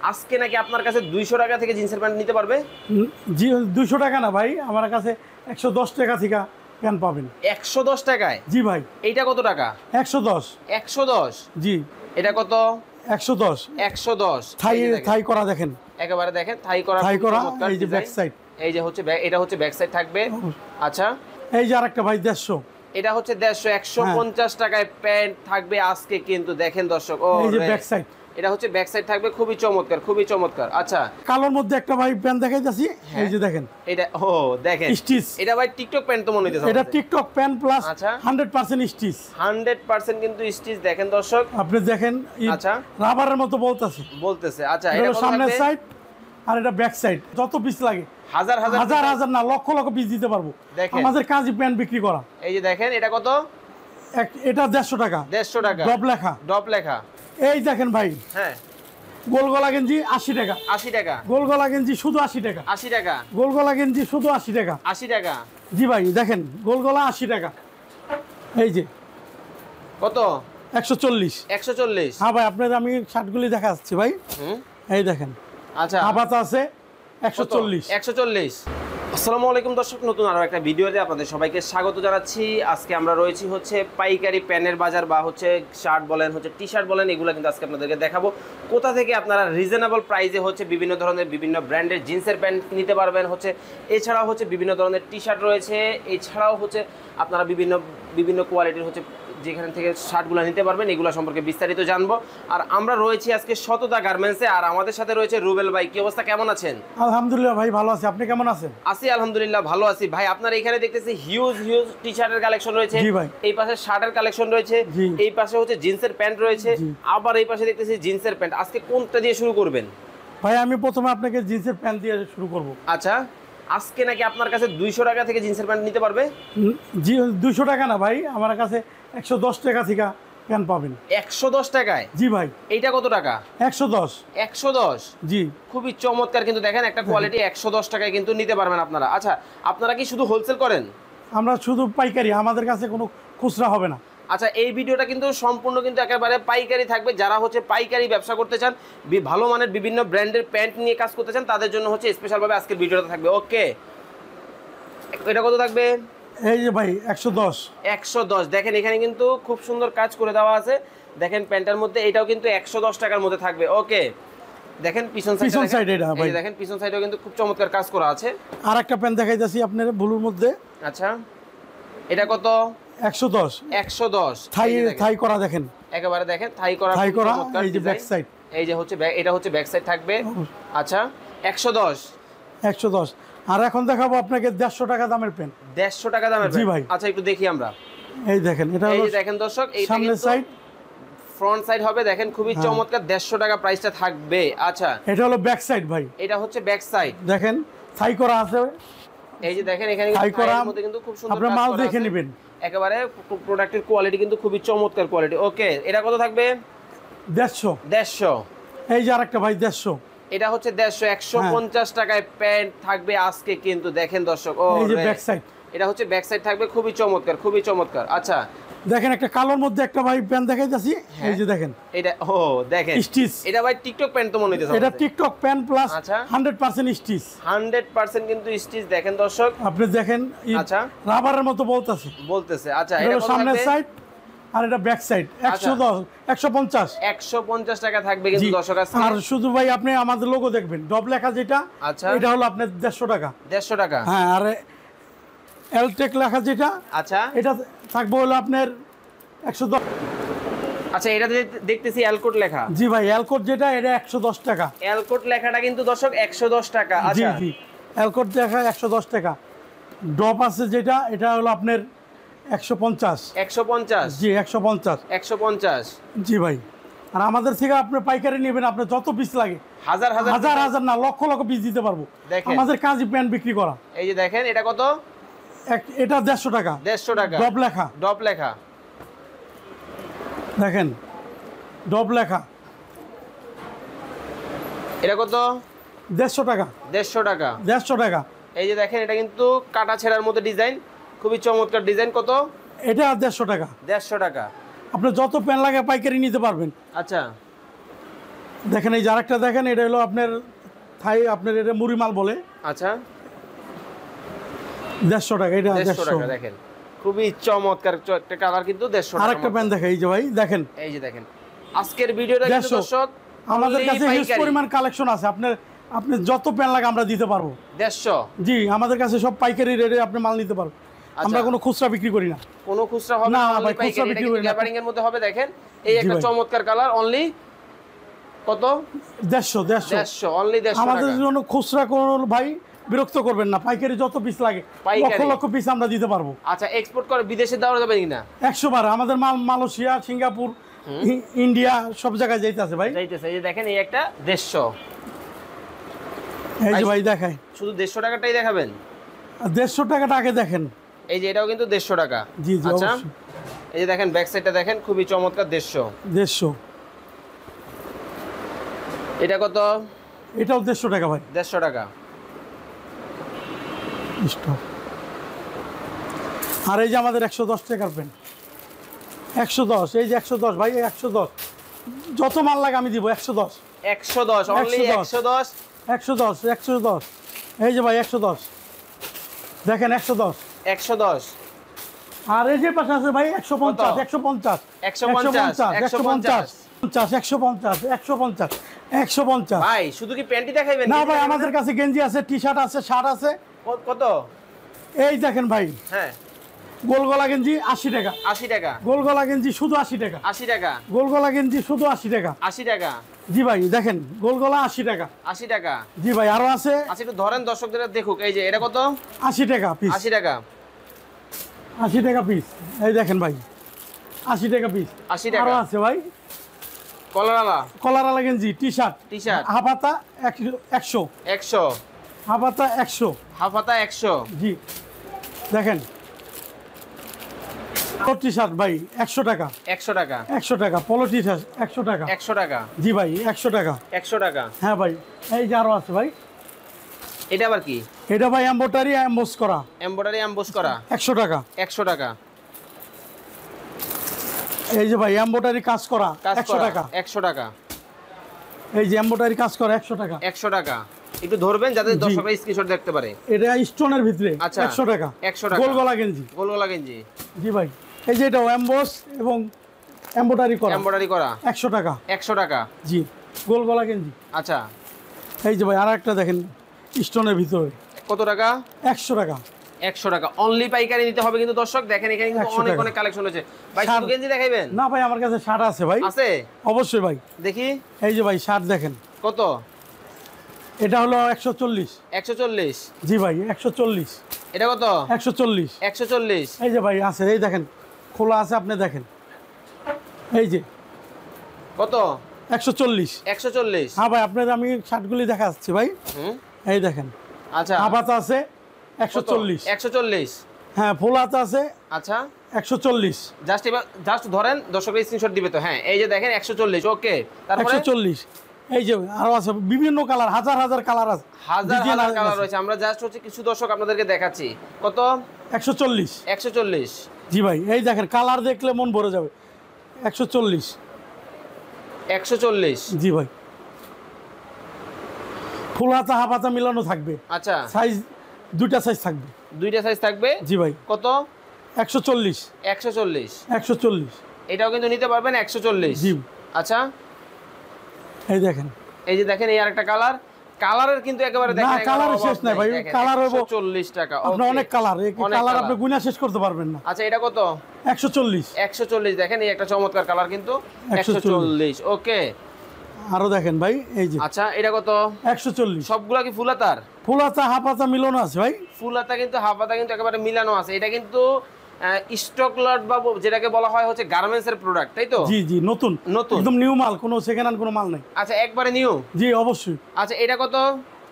আজকে নাকি আপনার কাছে 200 টাকা থেকে জিন্সের প্যান্ট নিতে পারবে? জি 200 টাকা না ভাই, আমার কাছে 110 টাকা থেকে প্যান্ট পাবেন। 110 টাকায়? জি ভাই। এইটা কত টাকা? 110। 110? জি। এটা কত? 110। 110 থাই করা দেখেন, একেবারে দেখেন থাই করা। এই যে ব্যাক সাইড, এই যে হচ্ছে এটা হচ্ছে ব্যাক সাইড থাকবে। আচ্ছা, এই যে আরেকটা ভাই 150। এটা হচ্ছে 150। 150 টাকায় প্যান্ট থাকবে আজকে কিন্তু দেখেন দর্শক। ও এই যে ব্যাক সাইড, এটা হচ্ছে ব্যাক সাইড থাকবে, খুবই চমৎকার, খুবই চমৎকার। আচ্ছা, কালোর মধ্যে একটা ভাই প্যান্ট দেখাইতাছি, এই যে দেখেন এটা। ও দেখেন স্টিচ, এটা ভাই টিকটক প্যান্ট তো মনে হইতেছে। এটা টিকটক প্যান্ট প্লাস। আচ্ছা, 100% স্টিচ। 100% কিন্তু স্টিচ দেখেন দর্শক, আপনি দেখেন। আচ্ছা, রাবারের মতো বলতেছে। আচ্ছা, এটা সামনের সাইড আর এটা ব্যাক সাইড। যত পিস লাগে হাজার হাজার না লক্ষ লক্ষ পিস দিতে পারবো। আমাদের কাজই প্যান্ট বিক্রি করা। এই যে দেখেন এটা কত? এটা 150 টাকা। 150 টাকা, ডপ লেখা। এই দেখেন ভাই, হ্যাঁ, গোলগলা গেঞ্জি 80 টাকা। 80 টাকা গোলগলা গেঞ্জি শুধু 80 টাকা। 80 টাকা গোলগলা গেঞ্জি শুধু 80 টাকা। 80 টাকা। জি ভাই, দেখেন গোলগলা 80 টাকা। এই যে কত? 140। 140? হ্যাঁ ভাই, আপনাদের আমি শার্টগুলি দেখাচ্ছি ভাই। এই দেখেন, আচ্ছা, হাবাতা আছে 140। 140। আসসালামু আলাইকুম দর্শক, নতুন আরো একটা ভিডিওতে আপনাদের সবাইকে স্বাগত জানাচ্ছি। আজকে আমরা রয়েছি হচ্ছে পাইকারি প্যান্টের বাজার, বা হচ্ছে শার্ট বলেন, হচ্ছে টি শার্ট বলেন, এগুলো কিন্তু আজকে আপনাদেরকে দেখাবো কোথা থেকে আপনারা রিজনেবল প্রাইসে হচ্ছে বিভিন্ন ধরনের বিভিন্ন ব্র্যান্ডের জিন্সের প্যান্ট নিতে পারবেন। হচ্ছে এছাড়াও হচ্ছে বিভিন্ন ধরনের টি শার্ট রয়েছে, এছাড়াও হচ্ছে আপনারা বিভিন্ন কোয়ালিটির হচ্ছে যেখান থেকে শার্টগুলো নিতে পারবেন, এগুলো সম্পর্কে বিস্তারিত জানবো। আর আমরা রয়েছি আজকে সততা গার্মেন্টসে, আর আমাদের সাথে রয়েছে রুবেল ভাই। কি অবস্থা, কেমন আছেন? আলহামদুলিল্লাহ ভাই, ভালো আছি। আপনি কেমন আছেন? আছি আলহামদুলিল্লাহ, ভালো আছি ভাই। আপনার এখানে দেখতেছি হিউজ টি শার্টের কালেকশন রয়েছে, এই পাশে শার্টের কালেকশন রয়েছে, এই পাশে হচ্ছে জিন্সের প্যান্ট রয়েছে, আবার এই পাশে দেখতেছি জিন্সের প্যান্ট। আজকে কোনটা দিয়ে শুরু করবেন ভাই? আমি প্রথমে আপনাকে জিন্সের প্যান্ট দিয়ে শুরু করব। আচ্ছা, আজকে নাকি আপনার কাছে 200 টাকা থেকে জিন্সের প্যান্ট নিতে পারবে? জি 200 টাকা না ভাই, আমার কাছে 110 টাকা থেকে প্যান্ট পাবেন। 110 টাকায়? জি ভাই। এইটা কত টাকা? 110। 110? জি। খুবই চমৎকার, কিন্তু দেখেন একটা কোয়ালিটি 110 টাকায় কিন্তু নিতে পারবেন আপনারা। আচ্ছা, আপনারা কি শুধু হোলসেল করেন? আমরা শুধু পাইকারি, আমাদের কাছে কোনো খুচরা হবে না। আচ্ছা, এই ভিডিওটা কিন্তু সম্পূর্ণ কিন্তু একেবারে পাইকারি থাকবে। যারা হচ্ছে পাইকারি ব্যবসা করতে চান, ভালো মানের বিভিন্ন ব্র্যান্ডের প্যান্ট নিয়ে কাজ করতে চান, তাদের জন্য হচ্ছে স্পেশালভাবে আজকের ভিডিওটা থাকবে। ওকে, এটা কত থাকবে? এই যে ভাই 110। 110। দেখেন এখানে কিন্তু খুব সুন্দর কাজ করে দেওয়া আছে, দেখেন প্যান্টের মধ্যে। এটাও কিন্তু 110 টাকার মধ্যে থাকবে। ওকে, দেখেন পিছন সাইড, এটা ভাই দেখেন পিছন সাইডেও কিন্তু খুব চমৎকার কাজ করা আছে। আর একটা প্যান্ট দেখাইতাছি আপনাদের ব্লুর মধ্যে। আচ্ছা, এটা কত? 110। 110। থাই করা দেখেন, একেবারে দেখেন থাই করা। এই যে ব্যাক সাইড, এই যে হচ্ছে এটা হচ্ছে ব্যাক সাইড থাকবে। আচ্ছা, 110। 110। আর এখন দেখাবো আপনাকে 150 টাকা দামের প্যান্ট। 150 টাকা দামের? জি ভাই। আচ্ছা, একটু দেখি আমরা। এই দেখেন, এটা হলো, এই যে দেখেন দর্শক, এই সামনের সাইড, ফ্রন্ট সাইড হবে, দেখেন খুবই চমৎকার। 150 টাকা প্রাইসটা থাকবে। আচ্ছা, এটা হলো ব্যাক সাইড ভাই, এটা হচ্ছে ব্যাক সাইড। দেখেন থাই করা আছে। এই যে দেখেন এখানে মধ্যে কিন্তু খুব সুন্দর আপনি মাল দেখে নেবেন। একেবারে প্রোডাক্টের কোয়ালিটি কিন্তু খুবই চমৎকার কোয়ালিটি। ওকে, এটা কত থাকবে? 150। 150। এই যে আরেকটা ভাই 150। এটা হচ্ছে 150। 150 টাকায় প্যান্ট থাকবে আজকে কিন্তু দেখেন দর্শক। ও এই যে ব্যাক সাইড, এটা হচ্ছে ব্যাক সাইড থাকবে, খুবই চমৎকার, খুবই চমৎকার। আচ্ছা, দেখেন একটা কালোর মধ্যে একটা ভাই প্যান্ট দেখাইতাছি, এই যে দেখেন এটা। ও দেখেন স্টিচ, এটা ভাই টিকটক প্যান্ট তো মনে হইতেছে। এটা টিকটক প্যান্ট প্লাস। আচ্ছা, 100% স্টিচ। 100% কিন্তু স্টিচ দেখেন দর্শক, আপনি দেখেন। আচ্ছা, রাবারের মতো বলতেছে। আচ্ছা, এটা সামনের সাইড আর এটা ব্যাক সাইড। 110। 150। 150 টাকা থাকবে কিন্তু দর্শক আজকে। আর শুধু ভাই আপনি আমাদের লোগো দেখবেন, ডব লেখা যেটা, আচ্ছা, এটা হলো আপনার 150 টাকা। 150 টাকা? হ্যাঁ। আর এলটেক লেখা যেটা, আচ্ছা, এটা থাকবে হলো আপনার 110। আচ্ছা, এটা দেখতেছি এলকোট লেখা। জি ভাই, এলকোট যেটা, এটা 110 টাকা। এলকোট লেখাটা কিন্তু দর্শক 110 টাকা। আচ্ছা, জি, এলকোট লেখা 110 টাকা। ডপ আছে যেটা, এটা হলো আপনার 150। 150? জি 150। 150? জি ভাই। আর আমাদের থেকে আপনি পাইকারি নেবেন, আপনার যত পিস লাগে হাজার না লক্ষ লক্ষ পিস দিতে পারবো। আমাদের কাজই প্যান্ট বিক্রি করা। এই যে দেখেন, এটা কত? এটা 150 টাকা। 150 টাকা? ডপ লেখা দেখেন, ডব লেখা। এটা কত? 150 টাকা। 150 টাকা? 150 টাকা। এই যে দেখেন, এটা কিন্তু কাটা ছেঁড়ার মধ্যে ডিজাইন, খুবই চমৎকার ডিজাইন। কত? এটা 150 টাকা। 150 টাকা? আপনি যত প্যান্ট লাগে পাইকারি নিতে পারবেন। আচ্ছা, দেখেন এই যে আরেকটা দেখেন, এটা হলো আপনার থাই, আপনার এটা মুড়ি মাল বলে। আচ্ছা 150 টাকা, এটা 150 টাকা। 150। দেখেন খুবই চমৎকার একটা কালার কিন্তু 150 টাকা। আরেকটা প্যান্ট দেখেন, এই যে ভাই দেখেন, এই যে দেখেন আজকের ভিডিওটা কিন্তু 150 দর্শক আমাদের only কাছে হিউজ পাইকারি। পরিমাণ কালেকশন আছে। আপনি যত প্যান্ট লাগে আমরা দিতে পারবো। 150। জি, আমাদের কাছে সব পাইকারি রেটে আপনি মাল নিতে পারবেন। আমরা কোনো খুচরা বিক্রি করি না। কোনো খুচরা হবে না না, ভাই, only খুচরা পাইকারি। বিক্রি এটা করি না। গ্যাবারিং এর মধ্যে হবে। দেখেন এই জি একটা ভাই। চমৎকার কালার, অনলি কত? 150 150, অনলি 150 আমাদের টাকা। জন্য খুচরা কোনো ভাই বিরক্ত করবেন না, পাইকারি যত পিস লাগে পাইকারি। লক্ষ লক্ষ পিস আমরা দিতে পারবো। আচ্ছা এক্সপোর্ট করে বিদেশে দেওয়া যাবে কিনা? 100 বার আমাদের মাল মালয়েশিয়া, সিঙ্গাপুর, ইন্ডিয়া সব জায়গায় যাইতেছে ভাই। যাইতেছে। এই যে দেখেন এই একটা 150। এই যে ভাই দেখায়, শুধু 150 টাকাটাই দেখাবেন? 150 টাকাটা আগে দেখেন। এই যে এটাও কিন্তু 150 টাকা। জি জি আচ্ছা অবশ্যই। এই যে দেখেন ব্যাক সাইডটা দেখেন, খুবই চমৎকার 150। 150, এটা কত? এটাও 150 টাকা ভাই। 150 টাকা। স্টপ। আর এই যে আমাদের 110 টাকার পেন, 110, এই যে 110 ভাই, 110 যত মাল লাগে আমি দিব। 110, 110, অনলি 110। 110, 110, এই যে ভাই 110 দেখেন, 110। 110। আর এই যে পাশে আছে ভাই 150, 150, 150, 150, 150, 150, 150। ভাই শুধু কি প্যান্টি দেখাইবেন? না ভাই, আমাদের কাছে গেঞ্জি আছে, টি শার্ট আছে, শার্ট আছে। কত? এই দেখেন ভাই, হ্যাঁ গোলগলা গেঞ্জি 80 টাকা, 80 টাকা। গোলগলা গেঞ্জি শুধু 80 টাকা, 80 টাকা। গোলগলা গেঞ্জি শুধু 80 টাকা। 80 টাকা। জি ভাই দেখেন, গোলগলা 80 টাকা। 80 টাকা। জি ভাই আরো আছে। আচ্ছা একটু ধরেন দর্শকদের দেখুক। এই যে এটা কত? 80 টাকা পিস, 80 টাকা। 80 টাকা পিস। এই দেখেন ভাই 80 টাকা পিস। 80 টাকা। আরো আছে ভাই, কলারালা কলারালা গেঞ্জি, টি শার্ট, টি-শার্ট হাফাতা 100, 100, হাফাতা 100। হাফাতা 100। জি দেখেন, পলো টি শার্ট ভাই 100 টাকা, 100 টাকা। 100 টাকা পলো টি শার্ট 100 টাকা। 100 টাকা। জি ভাই 100 টাকা। 100 টাকা। হ্যাঁ ভাই, এই যে আরো আছে ভাই, এটা আবার কি? এটা ভাই এমব্রয়ডারি এমবোস করা, এমব্রয়ডারি এমবোস করা। 100 টাকা। 100 টাকা। এই যে ভাই এমব্রয়ডারি কাজ করা, কাজ 100 করা। টাকা। 100 টাকা। এই যে এমব্রয়ডারি কাজ করা 100 টাকা। 100 টাকা। একটু ধরবেন যাতে জি। দর্শকরা স্ক্রিনশট দেখতে পারে। এটা স্টোনের ভিতরে আচ্ছা। 100 টাকা। 100 টাকা। গোলগলা গেঞ্জি। গোলগলা গেঞ্জি জি ভাই, এই যে এটা এমবোস এবং এমব্রয়ডারি করা, এমব্রয়ডারি করা। 100 টাকা। 100 টাকা। জি, গোলগলা গেঞ্জি। আচ্ছা এই যে ভাই আর একটা দেখেন স্টোনের ভিতরে, কত টাকা? 100 টাকা। 100 টাকা। অনলি পাইকারি নিতে হবে কিন্তু দর্শক। দেখেন এখানে কিন্তু 100 অনেক টাকা। অনেক কালেকশন আছে। ভাই শার্ট- শুধু গেঞ্জি দেখাইবেন? না ভাই, আমার কাছে শার্ট আছে ভাই, আছে? অবশ্যই ভাই। দেখি এই যে ভাই শার্ট দেখেন, কত? এটা হলো 140। 140। জি ভাই 140, এটা কত? 140। 140। এই যে ভাই আছে, এই দেখেন খোলা আছে, আপনি দেখেন, এই যে কত? 140। 140। হ্যাঁ ভাই, আপনাদের আমি শার্টগুলি দেখা যাচ্ছি ভাই, হুম এই দেখেন। আচ্ছা হাফাতা আছে কত? 140। 140। হ্যাঁ, ফুল হাতা আছে আচ্ছা 140। জাস্ট এবার জাস্ট ধরেন দর্শকরা স্ক্রিনশট দিবে তো। হ্যাঁ এই যে দেখেন 140। ওকে তারপরে 140। এই যে আরো আছে বিভিন্ন কালার, হাজার হাজার কালার আছে, হাজার ডিজাইন হাজার কালার আছে। রয়েছে। আমরা জাস্ট হচ্ছে কিছু দর্শক আপনাদেরকে দেখাচ্ছি। কত? 140। 140। জি ভাই, এই দেখেন কালার দেখলে মন ভরে যাবে। 140। 140। জি ভাই, ফুল হাতা হাফ হাতা মিলানো থাকবে, আচ্ছা সাইজ দুইটা সাইজ থাকবে। দুইটা সাইজ থাকবে। জি ভাই, কত? 140। 140। 140। এটাও কিন্তু নিতে পারবেন 140। জি। আচ্ছা এই দেখেন, এই যে দেখেন এই আরেকটা কালার। কালারের কিন্তু একেবারে না, দেখেন কালারের শেষ নাই ভাই, কালার হইব 140 টাকা। আপনার অনেক কালার, এই অনেক কালার colour। আপনি গুণা শেষ করতে পারবেন না। আচ্ছা এটা কত? 140। 140। দেখেন এই একটা চমৎকার কালার কিন্তু 140। 140। ওকে আরো দেখেন ভাই, এই যে আচ্ছা এটা কত? 140। সবগুলা কি ফুলাতার? ফুল হাতা হাফ হাতা মিলানো আছে ভাই। ফুলাতা কিন্তু হাফাতা কিন্তু একেবারে মিলানো আছে। এটা কিন্তু স্টক লট বা যেটাকে বলা হয় হচ্ছে গার্মেন্টস এর প্রোডাক্ট, তাই তো? জি জি, নতুন নতুন। একদম নিউ মাল, কোনো সেকেন্ড হ্যান্ড কোনো মাল নাই। আচ্ছা একবারে নিউ। জি অবশ্যই। আচ্ছা এটা কত?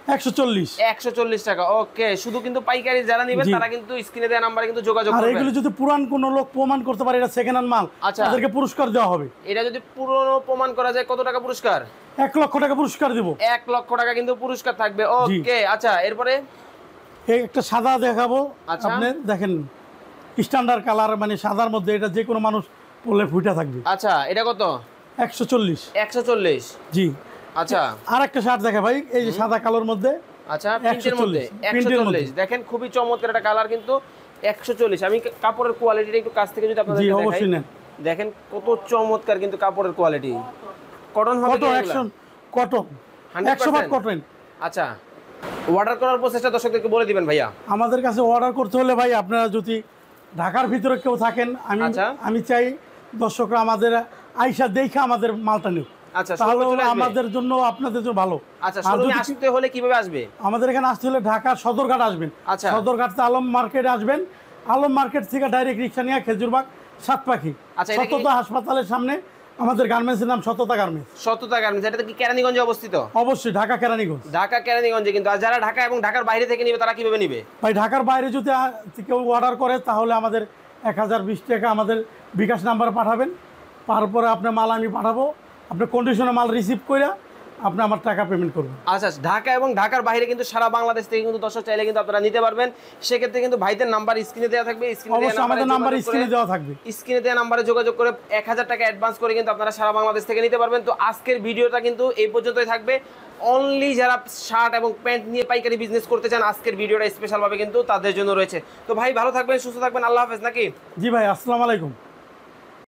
140। 140 টাকা। ওকে শুধু কিন্তু পাইকারি যারা নেবেন জি। তারা কিন্তু স্ক্রিনে দেওয়া নাম্বারে কিন্তু যোগাযোগ আর করবেন। এগুলো যদি পুরান কোনো লোক প্রমাণ করতে পারে এটা সেকেন্ড হ্যান্ড মাল, আচ্ছা। তাদেরকে পুরস্কার দেওয়া হবে। এটা যদি পুরনো প্রমাণ করা যায় কত টাকা পুরস্কার? 1 লক্ষ টাকা পুরস্কার দেব। 1 লক্ষ টাকা কিন্তু পুরস্কার থাকবে। ওকে আচ্ছা এরপরে এই একটা সাদা দেখাবো, আচ্ছা। আপনি দেখেন স্ট্যান্ডার্ড কালার, মানে সাদার মধ্যে, এটা যে কোনো মানুষ পরলে ফুটা থাকবে। আচ্ছা এটা কত? 140। 140। জি, আচ্ছা আর একটা শার্ট দেখে ভাই, এই যে সাদা কালোর মধ্যে। আচ্ছা প্রিন্টের মধ্যে 140 দেখেন, খুবই চমৎকার একটা কালার কিন্তু 140। আমি কাপড়ের কোয়ালিটিটা একটু কাছ থেকে যদি আপনাদের দেখাই, দেখেন কত চমৎকার কিন্তু কাপড়ের কোয়ালিটি। কটন হবে কি এগুলা? Cotton 100% cotton. আচ্ছা অর্ডার করার প্রসেসটা দর্শকদেরকে বলে দিবেন ভাইয়া। আমাদের কাছে অর্ডার করতে হলে ভাই আপনারা যদি ঢাকার ভিতরে কেউ থাকেন, আমি চাই দর্শকরা আমাদের আইসা দেখে আমাদের মালটা নিক। আচ্ছা তাহলে আমাদের জন্য আপনাদের জন্য ভালো। আচ্ছা শোরুমে আসতে হলে কিভাবে আসবে? আমাদের এখানে আসতে হলে ঢাকা সদরঘাট আসবেন। আচ্ছা সদরঘাট থেকে আলম মার্কেটে আসবেন। আলম মার্কেট থেকে ডাইরেক্ট রিক্সা নিয়ে খেজুরবাগ সাতপাখি সততা হাসপাতালের সামনে আমাদের গার্মেন্টসের নাম সততা গার্মেন্টস। সততা গার্মেন্টস, এটা কি কেরানীগঞ্জে অবস্থিত? অবশ্যই ঢাকা কেরানীগঞ্জ। ঢাকা কেরানীগঞ্জে। কিন্তু আর যারা ঢাকা এবং ঢাকার বাইরে থেকে নিবে তারা কিভাবে নিবে? ভাই ঢাকার বাইরে যদি কেউ অর্ডার করে তাহলে আমাদের 1020 টাকা আমাদের বিকাশ নাম্বারে পাঠাবেন। তারপরে আপনার মাল আমি পাঠাবো, আপনার কন্ডিশনে মাল রিসিভ করে আপনি আমার টাকা পেমেন্ট করবেন। আচ্ছা ঢাকা এবং ঢাকার বাইরে কিন্তু সারা বাংলাদেশ থেকে কিন্তু দর্শক চাইলে কিন্তু আপনারা নিতে পারবেন। সেক্ষেত্রে কিন্তু ভাইদের নাম্বার স্ক্রিনে দেওয়া থাকবে, আমাদের নাম্বার স্ক্রিনে দেওয়া থাকবে। স্ক্রিনে দেওয়া নাম্বারে যোগাযোগ করে 1000 টাকা অ্যাডভান্স করে কিন্তু আপনারা সারা বাংলাদেশ থেকে নিতে পারবেন। তো আজকের ভিডিওটা কিন্তু এই পর্যন্তই থাকবে। অনলি যারা শার্ট এবং প্যান্ট নিয়ে পাইকারি বিজনেস করতে চান, আজকের ভিডিওটা স্পেশালভাবে কিন্তু তাদের জন্য রয়েছে। তো ভাই ভালো থাকবেন, সুস্থ থাকবেন, আল্লাহ হাফেজ নাকি? জি ভাই, আসসালামু আলাইকুম।